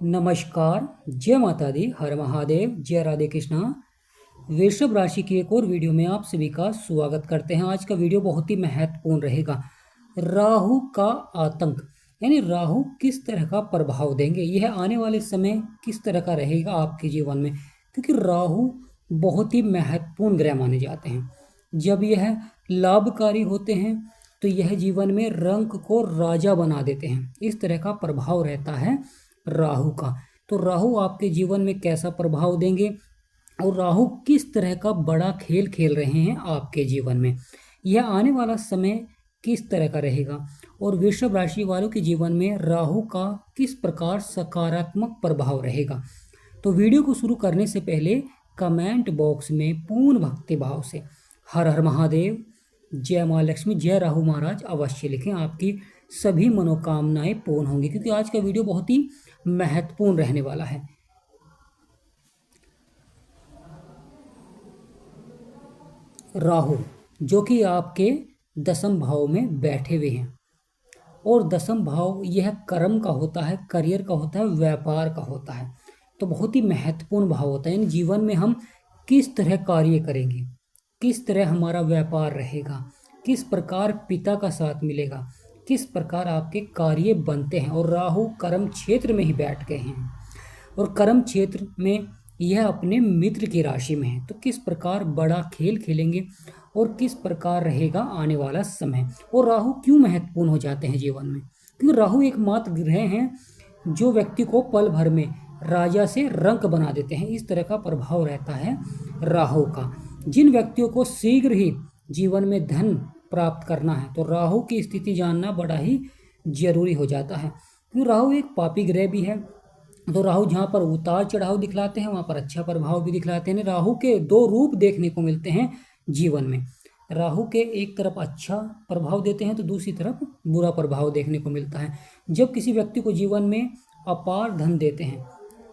नमस्कार, जय माता दी, हर महादेव, जय राधे कृष्णा। वृषभ राशि की एक और वीडियो में आप सभी का स्वागत करते हैं। आज का वीडियो बहुत ही महत्वपूर्ण रहेगा। राहु का आतंक यानी राहु किस तरह का प्रभाव देंगे, यह आने वाले समय किस तरह का रहेगा आपके जीवन में, क्योंकि राहु बहुत ही महत्वपूर्ण ग्रह माने जाते हैं। जब यह लाभकारी होते हैं तो यह जीवन में रंक को राजा बना देते हैं। इस तरह का प्रभाव रहता है राहु का। तो राहु आपके जीवन में कैसा प्रभाव देंगे और राहु किस तरह का बड़ा खेल खेल रहे हैं आपके जीवन में, यह आने वाला समय किस तरह का रहेगा और वृषभ राशि वालों के जीवन में राहु का किस प्रकार सकारात्मक प्रभाव रहेगा। तो वीडियो को शुरू करने से पहले कमेंट बॉक्स में पूर्ण भक्ति भाव से हर हर महादेव, जय माँ लक्ष्मी, जय राहु महाराज अवश्य लिखें। आपकी सभी मनोकामनाएं पूर्ण होंगी, क्योंकि आज का वीडियो बहुत ही महत्वपूर्ण रहने वाला है। राहु जो कि आपके दसम भाव में बैठे हुए हैं और दसम भाव यह कर्म का होता है, करियर का होता है, व्यापार का होता है। तो बहुत ही महत्वपूर्ण भाव होता है। यानी जीवन में हम किस तरह कार्य करेंगे, किस तरह हमारा व्यापार रहेगा, किस प्रकार पिता का साथ मिलेगा, किस प्रकार आपके कार्य बनते हैं। और राहु कर्म क्षेत्र में ही बैठ गए हैं और कर्म क्षेत्र में यह अपने मित्र की राशि में है। तो किस प्रकार बड़ा खेल खेलेंगे और किस प्रकार रहेगा आने वाला समय। और राहु क्यों महत्वपूर्ण हो जाते हैं जीवन में, क्योंकि राहु एकमात्र ग्रह हैं जो व्यक्ति को पल भर में राजा से रंक बना देते हैं। इस तरह का प्रभाव रहता है राहु का। जिन व्यक्तियों को शीघ्र ही जीवन में धन प्राप्त करना है तो राहु की स्थिति जानना बड़ा ही जरूरी हो जाता है, क्योंकि राहु एक पापी ग्रह भी है। तो राहु जहाँ पर उतार चढ़ाव दिखलाते हैं वहाँ पर अच्छा प्रभाव भी दिखलाते हैं। राहु के दो रूप देखने को मिलते हैं जीवन में। राहु के एक तरफ अच्छा प्रभाव देते हैं तो दूसरी तरफ बुरा प्रभाव देखने को मिलता है। जब किसी व्यक्ति को जीवन में अपार धन देते हैं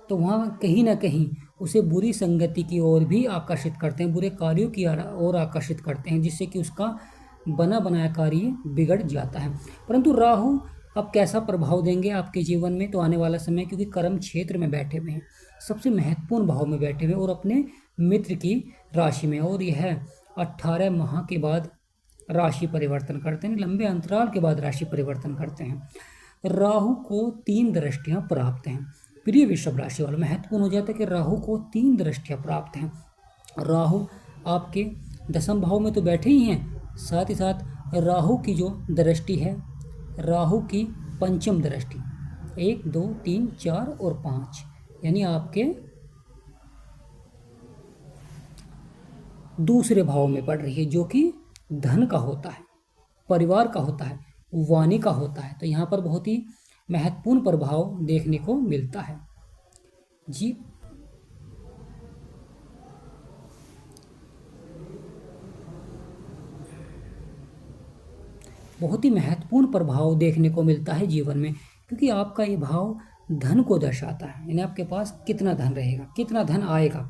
तो वहाँ कहीं ना कहीं उसे बुरी संगति की ओर भी आकर्षित करते हैं, बुरे कार्यों की ओर आकर्षित करते हैं, जिससे कि उसका बना बनाया कार्य बिगड़ जाता है। परंतु राहु अब कैसा प्रभाव देंगे आपके जीवन में, तो आने वाला समय, क्योंकि कर्म क्षेत्र में बैठे हुए हैं, सबसे महत्वपूर्ण भाव में बैठे हुए और अपने मित्र की राशि में, और यह 18 माह के बाद राशि परिवर्तन करते हैं, लंबे अंतराल के बाद राशि परिवर्तन करते हैं। राहु को 3 दृष्टियां प्राप्त हैं। प्रिय वृषभ राशि वालों, महत्वपूर्ण हो जाता है कि राहु को 3 दृष्टियां प्राप्त हैं। राहु आपके दसम भाव में तो बैठे ही हैं, साथ ही साथ राहु की जो दृष्टि है, राहु की पंचम दृष्टि 1, 2, 3, 4 और 5, यानी आपके दूसरे भाव में पड़ रही है, जो कि धन का होता है, परिवार का होता है, वाणी का होता है। तो यहाँ पर बहुत ही महत्वपूर्ण प्रभाव देखने को मिलता है जी। बहुत ही महत्वपूर्ण प्रभाव देखने को मिलता है जीवन में, क्योंकि आपका ये भाव धन को दर्शाता है। यानी आपके पास कितना धन रहेगा, कितना धन आएगा।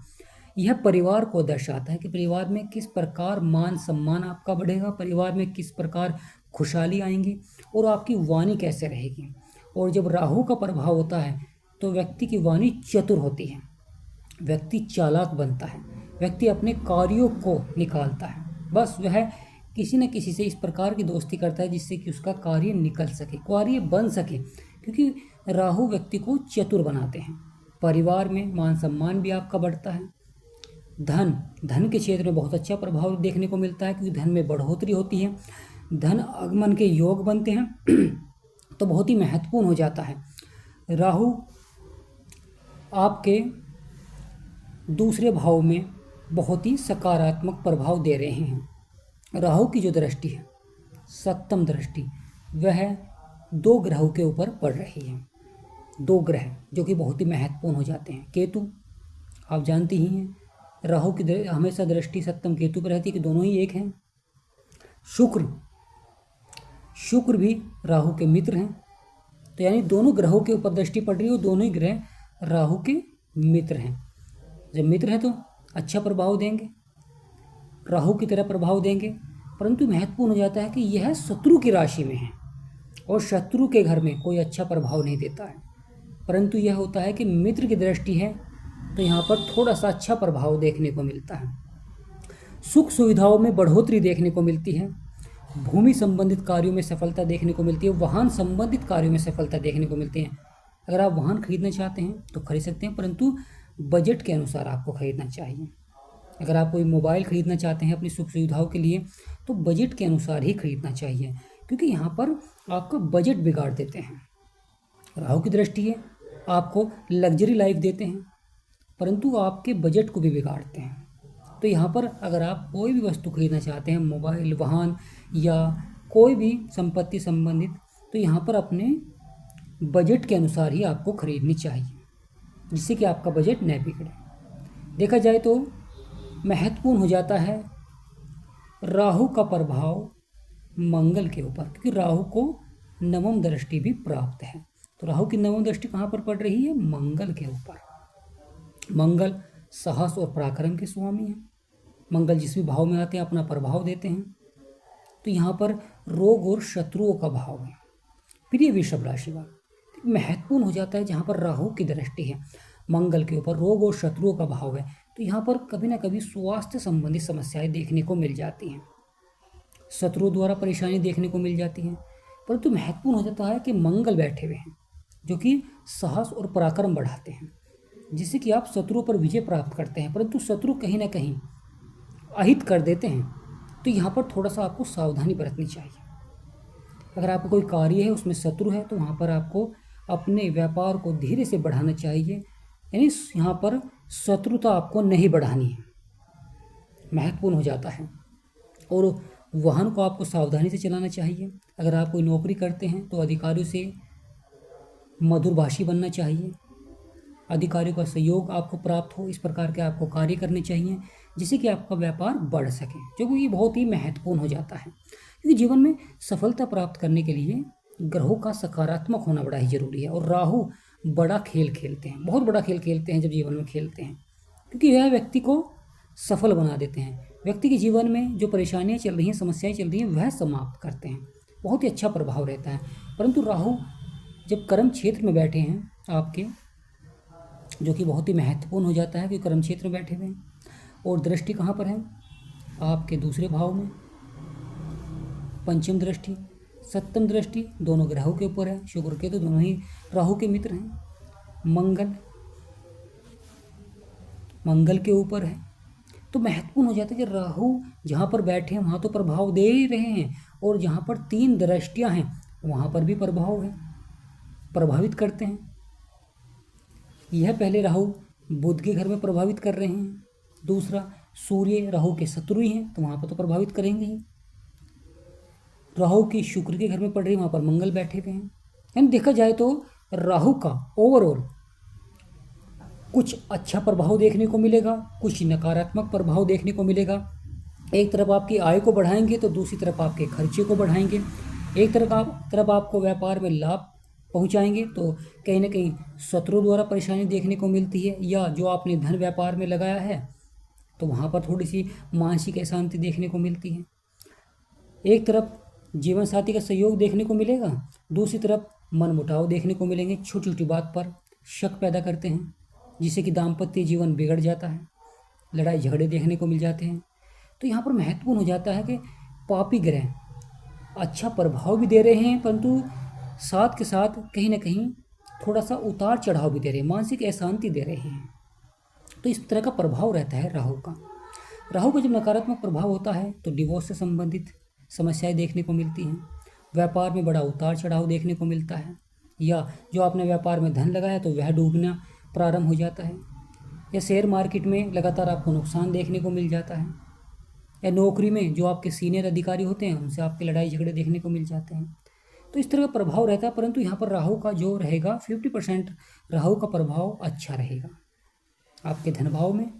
यह परिवार को दर्शाता है कि परिवार में किस प्रकार मान सम्मान आपका बढ़ेगा, परिवार में किस प्रकार खुशहाली आएंगी और आपकी वाणी कैसे रहेगी। और जब राहु का प्रभाव होता है तो व्यक्ति की वाणी चतुर होती है, व्यक्ति चालाक बनता है, व्यक्ति अपने कार्यों को निकालता है। बस वह किसी न किसी से इस प्रकार की दोस्ती करता है जिससे कि उसका कार्य निकल सके, कार्य बन सके, क्योंकि राहु व्यक्ति को चतुर बनाते हैं। परिवार में मान सम्मान भी आपका बढ़ता है। धन के क्षेत्र में बहुत अच्छा प्रभाव देखने को मिलता है, क्योंकि धन में बढ़ोतरी होती है, धन आगमन के योग बनते हैं। तो बहुत ही महत्वपूर्ण हो जाता है। राहु आपके दूसरे भाव में बहुत ही सकारात्मक प्रभाव दे रहे हैं। राहु की जो दृष्टि है, सप्तम दृष्टि, वह 2 ग्रहों के ऊपर पड़ रही है। 2 ग्रह जो कि बहुत ही महत्वपूर्ण हो जाते हैं। केतु, आप जानते ही हैं, राहु की हमेशा दृष्टि सप्तम केतु पर रहती है कि दोनों ही एक हैं। शुक्र भी राहु के मित्र हैं। तो यानी दोनों ग्रहों के ऊपर दृष्टि पड़ रही है और दोनों ही ग्रह राहु के मित्र हैं। जब मित्र हैं तो अच्छा प्रभाव देंगे, राहु की तरह प्रभाव देंगे। परंतु महत्वपूर्ण हो जाता है कि यह शत्रु की राशि में है और शत्रु के घर में कोई अच्छा प्रभाव नहीं देता है। परंतु यह होता है कि मित्र की दृष्टि है तो यहाँ पर थोड़ा सा अच्छा प्रभाव देखने को मिलता है। सुख सुविधाओं में बढ़ोतरी देखने को मिलती है, भूमि संबंधित कार्यों में सफलता देखने को मिलती है, वाहन संबंधित कार्यों में सफलता देखने को मिलती है। अगर आप वाहन खरीदना चाहते हैं तो खरीद सकते हैं, परंतु बजट के अनुसार आपको खरीदना चाहिए। अगर आप कोई मोबाइल खरीदना चाहते हैं अपनी सुख सुविधाओं के लिए तो बजट के अनुसार ही खरीदना चाहिए, क्योंकि यहाँ पर आपका बजट बिगाड़ देते हैं। राहु की दृष्टि है, आपको लग्जरी लाइफ देते हैं परंतु आपके बजट को भी बिगाड़ते हैं। तो यहाँ पर अगर आप कोई भी वस्तु खरीदना चाहते हैं, मोबाइल, वाहन या कोई भी संपत्ति संबंधित, तो यहाँ पर अपने बजट के अनुसार ही आपको खरीदनी चाहिए, जिससे कि आपका बजट न बिगड़े। देखा जाए तो महत्वपूर्ण हो जाता है राहु का प्रभाव मंगल के ऊपर, क्योंकि राहु को नवम दृष्टि भी प्राप्त है। तो राहु की नवम दृष्टि कहाँ पर पड़ रही है? मंगल के ऊपर। मंगल साहस और पराक्रम के स्वामी हैं। मंगल जिस भी भाव में आते हैं अपना प्रभाव देते हैं। तो यहाँ पर रोग और शत्रुओं का भाव है। प्रिय वृषभ राशि वाले, महत्वपूर्ण हो जाता है जहाँ पर राहु की दृष्टि है मंगल के ऊपर, रोग और शत्रुओं का भाव है, तो यहाँ पर कभी ना कभी स्वास्थ्य संबंधी समस्याएं देखने को मिल जाती हैं, शत्रुओं द्वारा परेशानी देखने को मिल जाती हैं। परंतु महत्वपूर्ण हो जाता है कि मंगल बैठे हुए हैं जो कि साहस और पराक्रम बढ़ाते हैं, जिससे कि आप शत्रुओं पर विजय प्राप्त करते हैं, परंतु शत्रु कहीं ना कहीं अहित कर देते हैं। तो यहाँ पर थोड़ा सा आपको सावधानी बरतनी चाहिए। अगर आपका कोई कार्य है उसमें शत्रु है तो वहाँ पर आपको अपने व्यापार को धीरे से बढ़ाना चाहिए, यानी यहाँ पर शत्रुता आपको नहीं बढ़ानी है, महत्वपूर्ण हो जाता है। और वाहन को आपको सावधानी से चलाना चाहिए। अगर आप कोई नौकरी करते हैं तो अधिकारियों से मधुरभाषी बनना चाहिए, अधिकारियों का सहयोग आपको प्राप्त हो, इस प्रकार के आपको कार्य करने चाहिए जिससे कि आपका व्यापार बढ़ सके, जो कि ये बहुत ही महत्वपूर्ण हो जाता है। क्योंकि जीवन में सफलता प्राप्त करने के लिए ग्रहों का सकारात्मक होना बड़ा ही जरूरी है। और राहु बड़ा खेल खेलते हैं, बहुत बड़ा खेल खेलते हैं जब जीवन में खेलते हैं, क्योंकि यह व्यक्ति को सफल बना देते हैं। व्यक्ति के जीवन में जो परेशानियाँ चल रही हैं, समस्याएं चल रही हैं, वह समाप्त करते हैं। बहुत ही अच्छा प्रभाव रहता है। परंतु राहु जब कर्म क्षेत्र में बैठे हैं आपके, जो कि बहुत ही महत्वपूर्ण हो जाता है कि कर्म क्षेत्र में बैठे हुए हैं, और दृष्टि कहाँ पर है? आपके दूसरे भाव में, पंचम दृष्टि, सप्तम दृष्टि दोनों ग्रहों के ऊपर है। शुक्र के तो दोनों ही राहु के मित्र हैं। मंगल के ऊपर है। तो महत्वपूर्ण हो जाता है कि राहु जहाँ पर बैठे हैं वहाँ तो प्रभाव दे ही रहे हैं, और जहाँ पर 3 दृष्टियाँ हैं वहाँ पर भी प्रभाव है, प्रभावित करते हैं। यह पहले राहु बुध के घर में प्रभावित कर रहे हैं, दूसरा सूर्य राहु के शत्रु ही हैं तो वहाँ पर तो प्रभावित करेंगे ही। राहु की शुक्र के घर में पड़ रही है, वहाँ पर मंगल बैठे हुए हैं। यानी देखा जाए तो राहु का ओवरऑल कुछ अच्छा प्रभाव देखने को मिलेगा, कुछ नकारात्मक प्रभाव देखने को मिलेगा। एक तरफ आपकी आय को बढ़ाएंगे तो दूसरी तरफ आपके खर्चे को बढ़ाएंगे। एक तरफ आपको व्यापार में लाभ पहुंचाएंगे तो कहीं ना कहीं शत्रु द्वारा परेशानी देखने को मिलती है, या जो आपने धन व्यापार में लगाया है तो वहाँ पर थोड़ी सी मानसिक अशांति देखने को मिलती है। एक तरफ जीवन साथी का सहयोग देखने को मिलेगा, दूसरी तरफ मनमुटाव देखने को मिलेंगे, छोटी छोटी बात पर शक पैदा करते हैं जिससे कि दाम्पत्य जीवन बिगड़ जाता है, लड़ाई झगड़े देखने को मिल जाते हैं। तो यहाँ पर महत्वपूर्ण हो जाता है कि पापी ग्रह अच्छा प्रभाव भी दे रहे हैं, परंतु साथ के साथ कहीं ना कहीं थोड़ा सा उतार चढ़ाव भी दे रहे हैं, मानसिक अशांति दे रहे हैं। तो इस तरह का प्रभाव रहता है राहु का। राहु का जब नकारात्मक प्रभाव होता है तो डिवोर्स से संबंधित समस्याएं देखने को मिलती हैं, व्यापार में बड़ा उतार चढ़ाव देखने को मिलता है, या जो आपने व्यापार में धन लगाया तो वह डूबना प्रारंभ हो जाता है, या शेयर मार्केट में लगातार आपको नुकसान देखने को मिल जाता है, या नौकरी में जो आपके सीनियर अधिकारी होते हैं उनसे आपके लड़ाई झगड़े देखने को मिल जाते हैं। तो इस तरह का प्रभाव रहता है। परंतु यहाँ पर राहु का जो रहेगा 50% राहु का प्रभाव अच्छा रहेगा आपके धन भाव में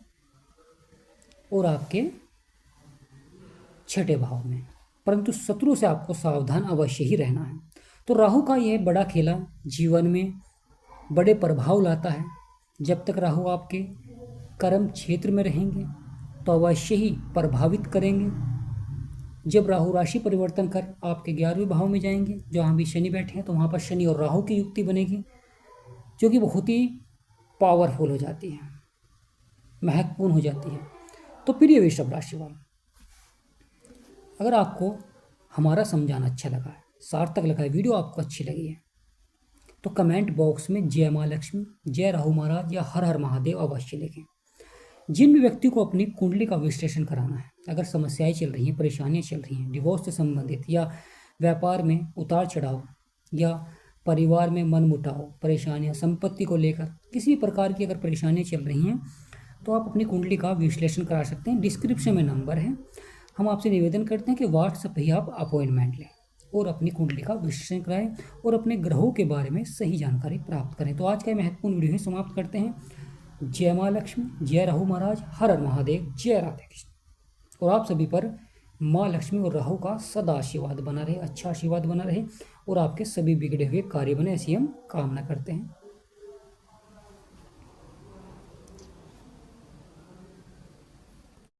और आपके छठे भाव में, परंतु शत्रु से आपको सावधान अवश्य ही रहना है। तो राहु का यह बड़ा खेला जीवन में बड़े प्रभाव लाता है। जब तक राहु आपके कर्म क्षेत्र में रहेंगे तो अवश्य ही प्रभावित करेंगे। जब राहु राशि परिवर्तन कर आपके 11वें भाव में जाएंगे, जहाँ भी शनि बैठे हैं, तो वहाँ पर शनि और राहु की युक्ति बनेगी, जो कि बहुत ही पावरफुल हो जाती है, महत्वपूर्ण हो जाती है। तो प्रिय वृषभ राशि वालों, अगर आपको हमारा समझाना अच्छा लगा है, सार्थक लगा है, वीडियो आपको अच्छी लगी है, तो कमेंट बॉक्स में जय माँ लक्ष्मी, जय राहु महाराज या हर हर महादेव अवश्य लिखें। जिन भी व्यक्ति को अपनी कुंडली का विश्लेषण कराना है, अगर समस्याएं चल रही हैं, परेशानियां चल रही हैं, डिवोर्स से संबंधित या व्यापार में उतार चढ़ाव या परिवार में मनमुटाव, परेशानियां, संपत्ति को लेकर किसी प्रकार की अगर परेशानियां चल रही हैं, तो आप अपनी कुंडली का विश्लेषण करा सकते हैं। डिस्क्रिप्शन में नंबर है। हम आपसे निवेदन करते हैं कि व्हाट्सएप ही आप अपॉइंटमेंट लें और अपनी कुंडली का विश्लेषण कराएं और अपने ग्रहों के बारे में सही जानकारी प्राप्त करें। तो आज का महत्वपूर्ण वीडियो ही समाप्त करते हैं। जय माँ लक्ष्मी, जय राहु महाराज, हर हर महादेव, जय राधे कृष्ण। और आप सभी पर माँ लक्ष्मी और राहु का सदा आशीर्वाद बना रहे, अच्छा आशीर्वाद बना रहे और आपके सभी बिगड़े हुए कार्य बने, ऐसी हम कामना करते हैं।